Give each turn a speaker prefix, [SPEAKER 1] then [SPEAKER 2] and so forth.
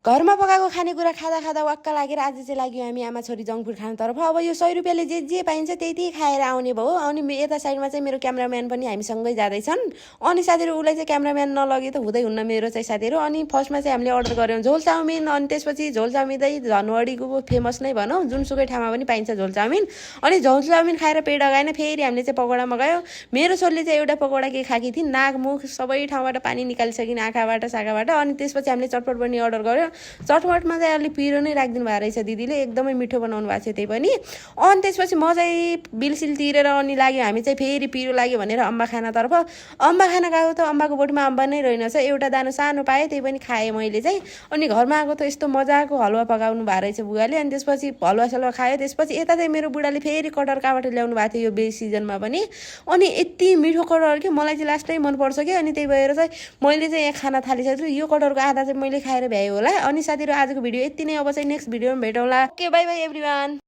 [SPEAKER 1] घरमा पकाएको खानेकुरा खाँदा खाँदा वाक्क लागेर आज चाहिँ लाग्यो हामी आमा छोरी जङ्क फुड खानतर्फ। अब यो 100 रुपियाँले जे पाइन्छ त्यही खाएर आउने भयो। अनि यता साइडमा चाहिँ मेरो क्यामेराम्यान पनि हामीसँगै जाँदैछन्। अनि साथीहरू उसलाई चाहिँ क्यामेराम्यान नलगे त हुँदै हुन्न मेरो चाहिँ साथीहरू। अनि फर्स्टमा चाहिँ हामीले अर्डर गऱ्यौँ झोल चाउमिन। अनि त्यसपछि झोल चाउमिन चाहिँ धनगढीको फेमस नै भनौँ, जुनसुकै ठाउँमा पनि पाइन्छ झोल चाउमिन। अनि झोल चाउमिन खाएर पेट अगाएन, फेरि हामीले चाहिँ पकौडा मगायो। मेरो छोरीले चाहिँ एउटा पकौडा के खाएकी थिइन्, नाक मुख सबै ठाउँबाट पानी निकालिसकिन्, आँखाबाट साखाबाट। अनि त्यसपछि हामीले चटपट पनि अर्डर गऱ्यौँ। चटपटमा चाहिँ अलि पिरो नै राखिदिनु भएको रहेछ दिदीले, एकदमै मिठो बनाउनु भएको थियो त्यही पनि। अनि त्यसपछि म चाहिँ बिलसिल तिरेर अनि लाग्यो हामी चाहिँ फेरि पिरो लाग्यो भनेर अम्बा खानातर्फ। अम्बा खाना गएको त अम्बाको बोटमा अम्बा नै रहेनछ, एउटा दानो सानो पाएँ त्यही पनि खाएँ मैले चाहिँ। अनि घरमा आएको त यस्तो मजाको हलुवा पकाउनु भएको रहेछ बुवाले। अनि त्यसपछि हलुवा सलुवा खायो। त्यसपछि यता चाहिँ मेरो बुढाले फेरि कटहर कहाँबाट ल्याउनु भएको थियो यो बे सिजनमा पनि। अनि यति मिठो कटहर कि मलाई चाहिँ लास्टै मनपर्छ कि। अनि त्यही भएर चाहिँ मैले चाहिँ यहाँ खाना थालिसकेको छु। यो कटहरको आधा चाहिँ मैले खाएर भ्याएँ होला। अनि साथीहरू आजको भिडियो यति नै, अब चाहिँ नेक्स्ट भिडियोमा भेटौँला। Okay bye bye everyone.